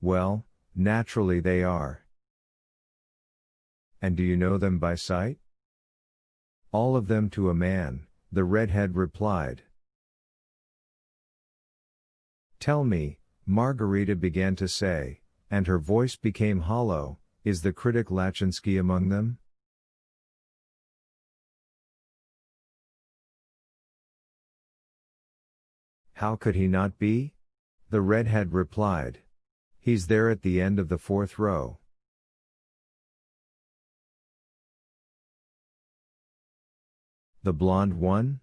Well, naturally they are. And do you know them by sight? All of them to a man, the redhead replied. Tell me, Margarita began to say, and her voice became hollow, is the critic Lachinsky among them? How could he not be? The redhead replied. He's there at the end of the fourth row. The blonde one?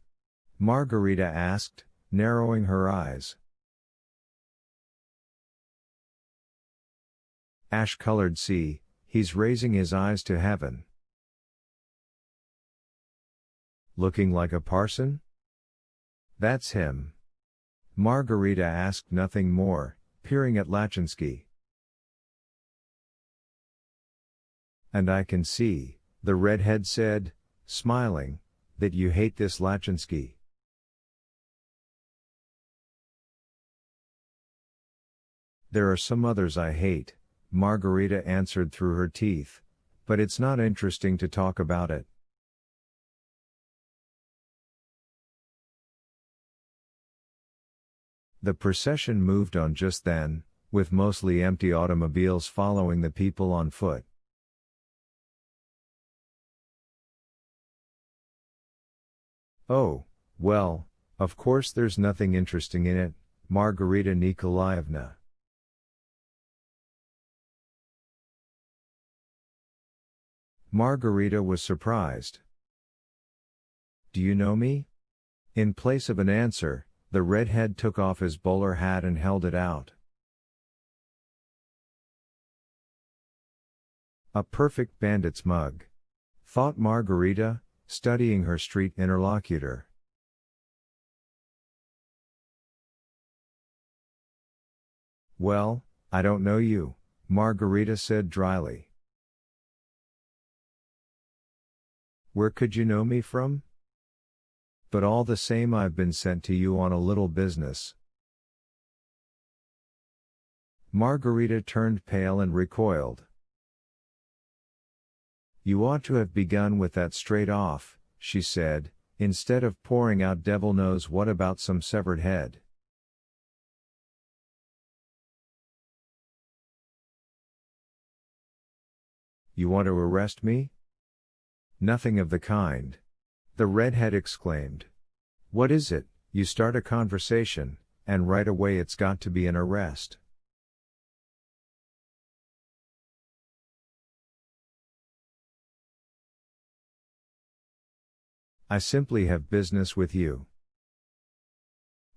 Margarita asked, narrowing her eyes. Ash-colored sea, he's raising his eyes to heaven. Looking like a parson? That's him. Margarita asked nothing more, peering at Lachinsky. And I can see, the redhead said, smiling, that you hate this Lachinsky. There are some others I hate, Margarita answered through her teeth, but it's not interesting to talk about it. The procession moved on just then, with mostly empty automobiles following the people on foot. Oh, well, of course there's nothing interesting in it, Margarita Nikolaevna. Margarita was surprised. Do you know me? In place of an answer, the redhead took off his bowler hat and held it out. A perfect bandit's mug, thought Margarita, studying her street interlocutor. Well, I don't know you, Margarita said dryly. Where could you know me from? But all the same I've been sent to you on a little business. Margarita turned pale and recoiled. You ought to have begun with that straight off, she said, instead of pouring out devil knows what about some severed head. You want to arrest me? Nothing of the kind. The redhead exclaimed. What is it? You start a conversation, and right away it's got to be an arrest. I simply have business with you.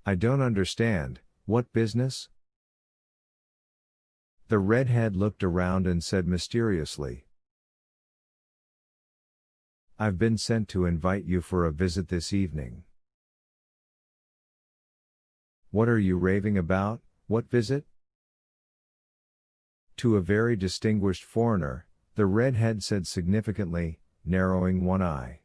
I don't understand, what business? The redhead looked around and said mysteriously. I've been sent to invite you for a visit this evening. What are you raving about, what visit? To a very distinguished foreigner, the redhead said significantly, narrowing one eye.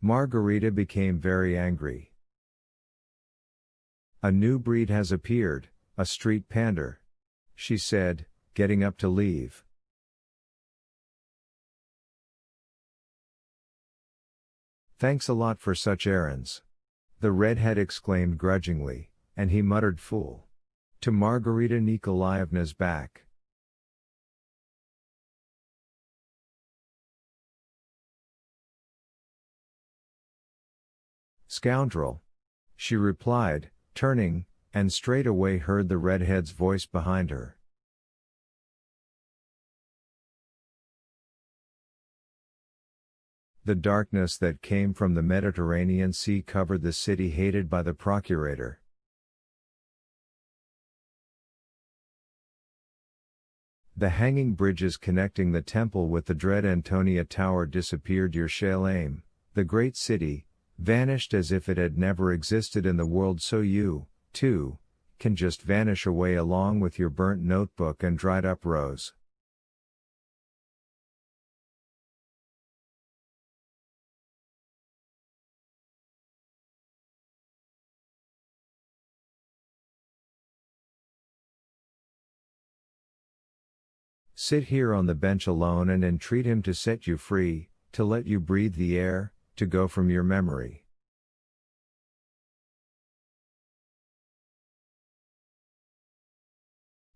Margarita became very angry. A new breed has appeared, a street pander, she said, getting up to leave. Thanks a lot for such errands. The redhead exclaimed grudgingly, and he muttered fool to Margarita Nikolaevna's back. Scoundrel, she replied, turning, and straightway heard the redhead's voice behind her. The darkness that came from the Mediterranean Sea covered the city hated by the procurator. The hanging bridges connecting the temple with the dread Antonia Tower disappeared. Yerushalayim, the great city, vanished as if it had never existed in the world. So you, too, can just vanish away along with your burnt notebook and dried up rose. Sit here on the bench alone and entreat him to set you free, to let you breathe the air, to go from your memory.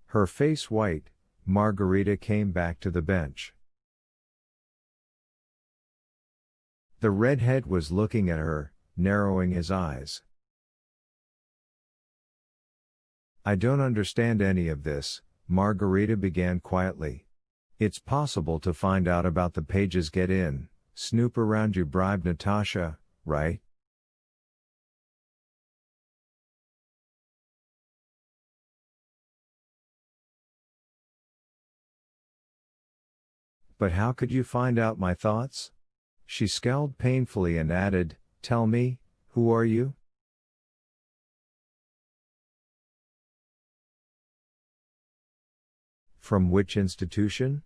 Her face white, Margarita came back to the bench. The redhead was looking at her, narrowing his eyes. I don't understand any of this, Margarita began quietly. It's possible to find out about the pages, get in, snoop around, you bribed Natasha, right? But how could you find out my thoughts? She scowled painfully and added, tell me, who are you? From which institution?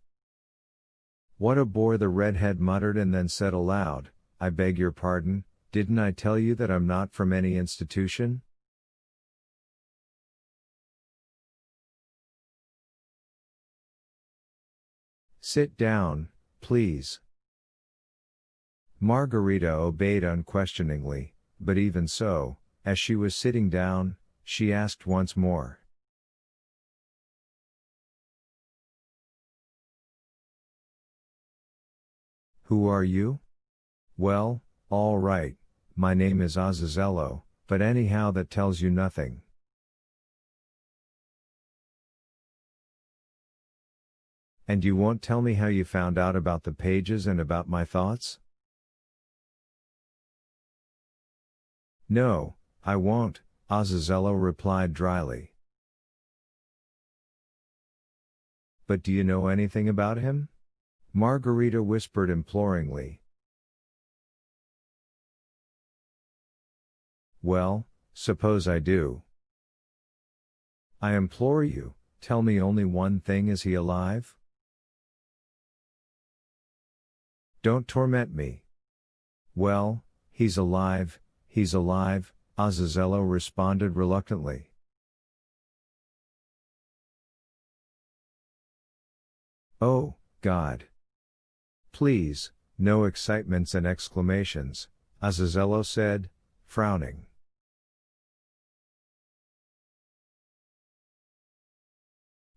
What a bore, the redhead muttered and then said aloud, I beg your pardon, didn't I tell you that I'm not from any institution? Sit down, please. Margarita obeyed unquestioningly, but even so, as she was sitting down, she asked once more. Who are you? Well, all right, my name is Azazello, but anyhow that tells you nothing. And you won't tell me how you found out about the pages and about my thoughts? No, I won't, Azazello replied dryly. But do you know anything about him? Margarita whispered imploringly. Well, suppose I do. I implore you, tell me only one thing, is he alive? Don't torment me. Well, he's alive, Azazello responded reluctantly. Oh, God. Please, no excitements and exclamations, Azazello said, frowning.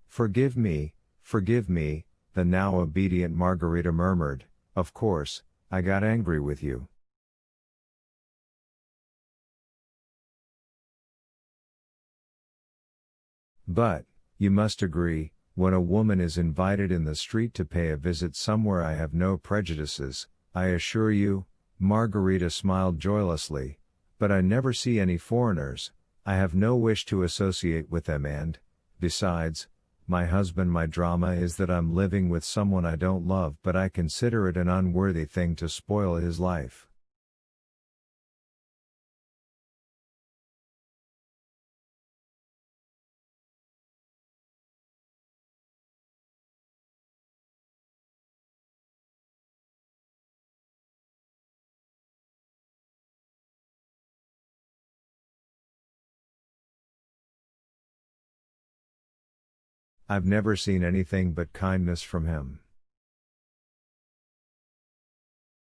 Forgive me, the now obedient Margarita murmured, of course, I got angry with you. But, you must agree, when a woman is invited in the street to pay a visit somewhere, I have no prejudices, I assure you, Margarita smiled joylessly, but I never see any foreigners, I have no wish to associate with them and, besides, my drama is that I'm living with someone I don't love, but I consider it an unworthy thing to spoil his life. I've never seen anything but kindness from him.